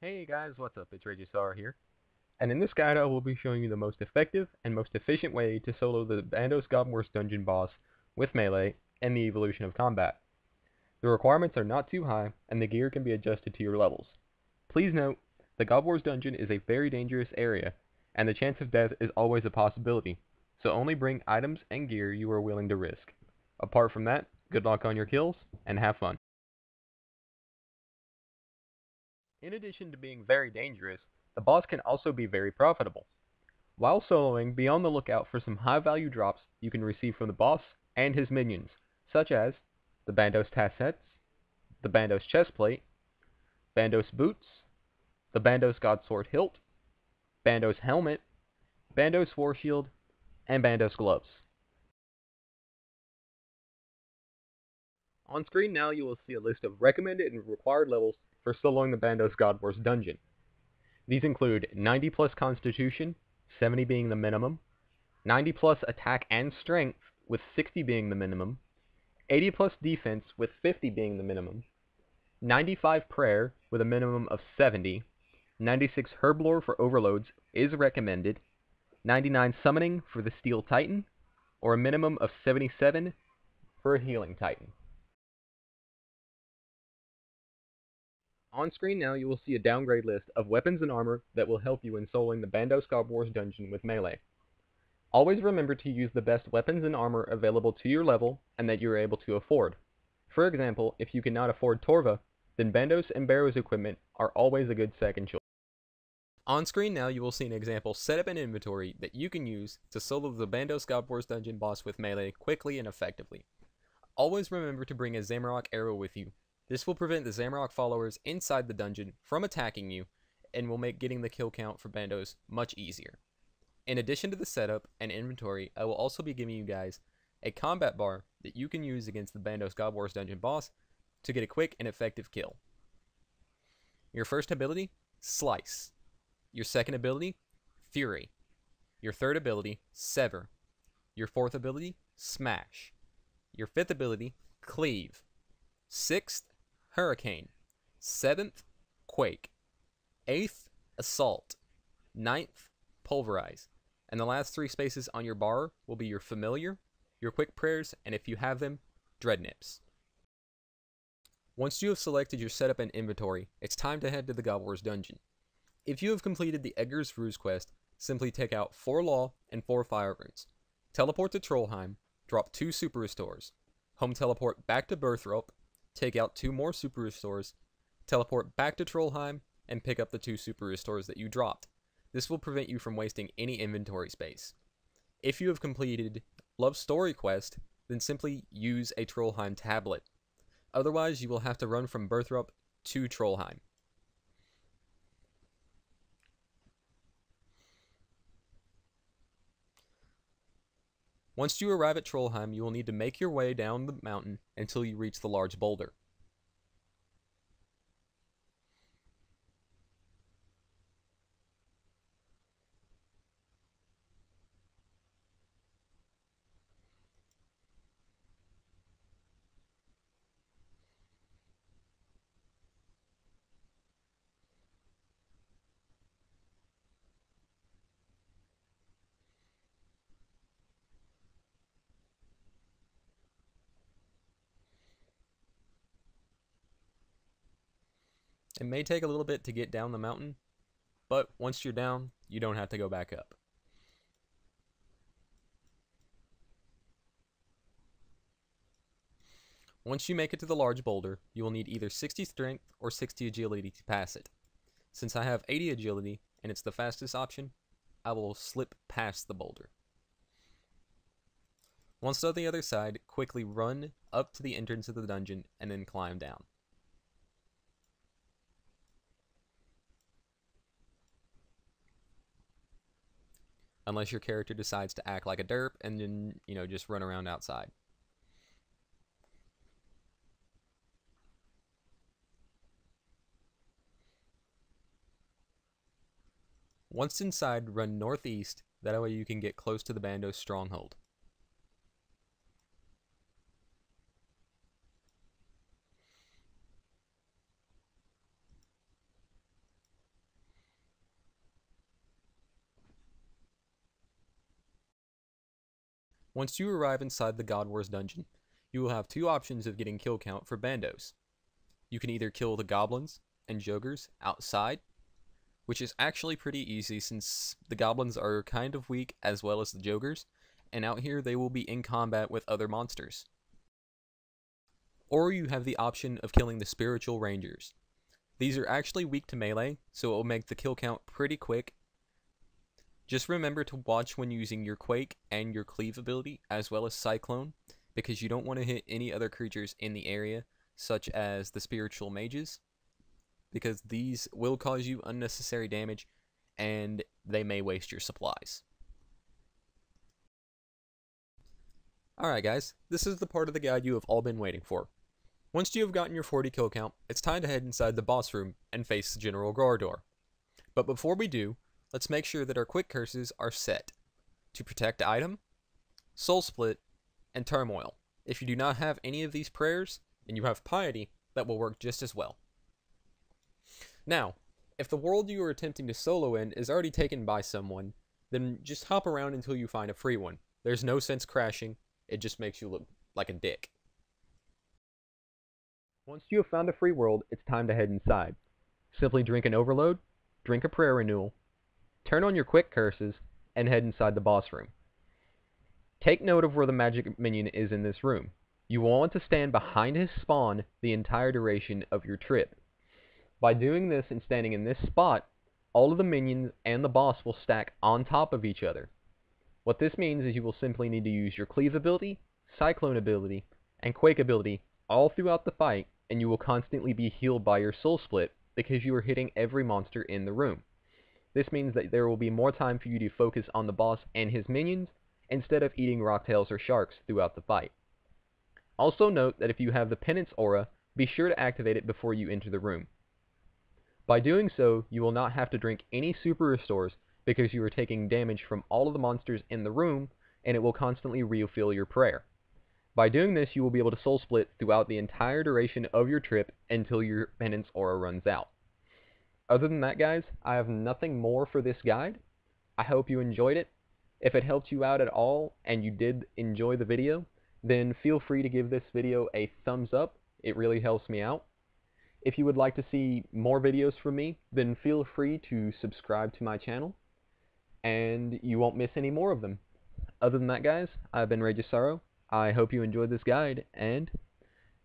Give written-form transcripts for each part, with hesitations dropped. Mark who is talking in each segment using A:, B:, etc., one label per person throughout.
A: Hey guys, what's up? It's RagesSorrow here, and in this guide I will be showing you the most effective and most efficient way to solo the Bandos Godwars dungeon boss with melee and the evolution of combat. The requirements are not too high, and the gear can be adjusted to your levels. Please note, the Godwars dungeon is a very dangerous area, and the chance of death is always a possibility, so only bring items and gear you are willing to risk. Apart from that, good luck on your kills, and have fun. In addition to being very dangerous, the boss can also be very profitable. While soloing, be on the lookout for some high-value drops you can receive from the boss and his minions, such as the Bandos Tassets, the Bandos Chestplate, Bandos Boots, the Bandos Godsword Hilt, Bandos Helmet, Bandos War Shield, and Bandos Gloves. On screen now you will see a list of recommended and required levels for soloing the Bandos Godwars dungeon. These include 90 plus Constitution, 70 being the minimum, 90 plus Attack and Strength, with 60 being the minimum, 80 plus Defense, with 50 being the minimum, 95 Prayer, with a minimum of 70, 96 Herblore for overloads is recommended, 99 Summoning for the Steel Titan, or a minimum of 77 for a Healing Titan. On screen now you will see a downgrade list of weapons and armor that will help you in soloing the Bandos Godwars dungeon with melee. Always remember to use the best weapons and armor available to your level and that you are able to afford. For example, if you cannot afford Torva, then Bandos and Barrow's equipment are always a good second choice. On screen now you will see an example setup and inventory that you can use to solo the Bandos Godwars dungeon boss with melee quickly and effectively. Always remember to bring a Zamorak arrow with you. This will prevent the Zamorak followers inside the dungeon from attacking you, and will make getting the kill count for Bandos much easier. In addition to the setup and inventory, I will also be giving you guys a combat bar that you can use against the Bandos Godwars dungeon boss to get a quick and effective kill. Your first ability, Slice. Your second ability, Fury. Your third ability, Sever. Your fourth ability, Smash. Your fifth ability, Cleave. Sixth, Hurricane. Seventh, Quake. Eighth, Assault. Ninth, Pulverize. And the last three spaces on your bar will be your Familiar, your Quick Prayers, and if you have them, Dread Nips. Once you have selected your setup and inventory, it's time to head to the Godwars dungeon. If you have completed the Edgar's Ruse quest, simply take out 4 Law and 4 Fire Runes. Teleport to Trollheim, drop 2 Super Restores. Home teleport back to Berthrope, take out 2 more Super Restores, teleport back to Trollheim, and pick up the 2 Super Restores that you dropped. This will prevent you from wasting any inventory space. If you have completed Love Story quest, then simply use a Trollheim tablet. Otherwise, you will have to run from Berthrope to Trollheim. Once you arrive at Trollheim, you will need to make your way down the mountain until you reach the large boulder. It may take a little bit to get down the mountain, but once you're down, you don't have to go back up. Once you make it to the large boulder, you will need either 60 strength or 60 agility to pass it. Since I have 80 agility, and it's the fastest option, I will slip past the boulder. Once on the other side, quickly run up to the entrance of the dungeon and then climb down. Unless your character decides to act like a derp and then, just run around outside. Once inside, run northeast, that way you can get close to the Bandos stronghold. Once you arrive inside the Godwars dungeon, you will have two options of getting kill count for Bandos. You can either kill the goblins and Jogers outside, which is actually pretty easy since the goblins are kind of weak as well as the Jogers, and out here they will be in combat with other monsters. Or you have the option of killing the spiritual rangers. These are actually weak to melee, so it will make the kill count pretty quick. Just remember to watch when using your Quake and your Cleave ability, as well as Cyclone, because you don't want to hit any other creatures in the area, such as the spiritual mages, because these will cause you unnecessary damage, and they may waste your supplies. Alright guys, this is the part of the guide you have all been waiting for. Once you have gotten your 40 kill count, it's time to head inside the boss room and face the General Gardevoir. But before we do, let's make sure that our quick curses are set to Protect Item, Soul Split, and Turmoil. If you do not have any of these prayers, and you have Piety, that will work just as well. Now, if the world you are attempting to solo in is already taken by someone, then just hop around until you find a free one. There's no sense crashing, it just makes you look like a dick. Once you have found a free world, it's time to head inside. Simply drink an overload, drink a prayer renewal, turn on your quick curses, and head inside the boss room. Take note of where the magic minion is in this room. You will want to stand behind his spawn the entire duration of your trip. By doing this and standing in this spot, all of the minions and the boss will stack on top of each other. What this means is you will simply need to use your Cleave ability, Cyclone ability, and Quake ability all throughout the fight, and you will constantly be healed by your Soul Split because you are hitting every monster in the room. This means that there will be more time for you to focus on the boss and his minions instead of eating rocktails or sharks throughout the fight. Also note that if you have the Penance aura, be sure to activate it before you enter the room. By doing so, you will not have to drink any super restores because you are taking damage from all of the monsters in the room, and it will constantly refill your prayer. By doing this, you will be able to Soul Split throughout the entire duration of your trip until your Penance aura runs out. Other than that, guys, I have nothing more for this guide. I hope you enjoyed it. If it helped you out at all, and you did enjoy the video, then feel free to give this video a thumbs up. It really helps me out. If you would like to see more videos from me, then feel free to subscribe to my channel, and you won't miss any more of them. Other than that, guys, I've been RagesSorrow. I hope you enjoyed this guide, and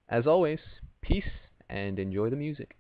A: as always, peace and enjoy the music.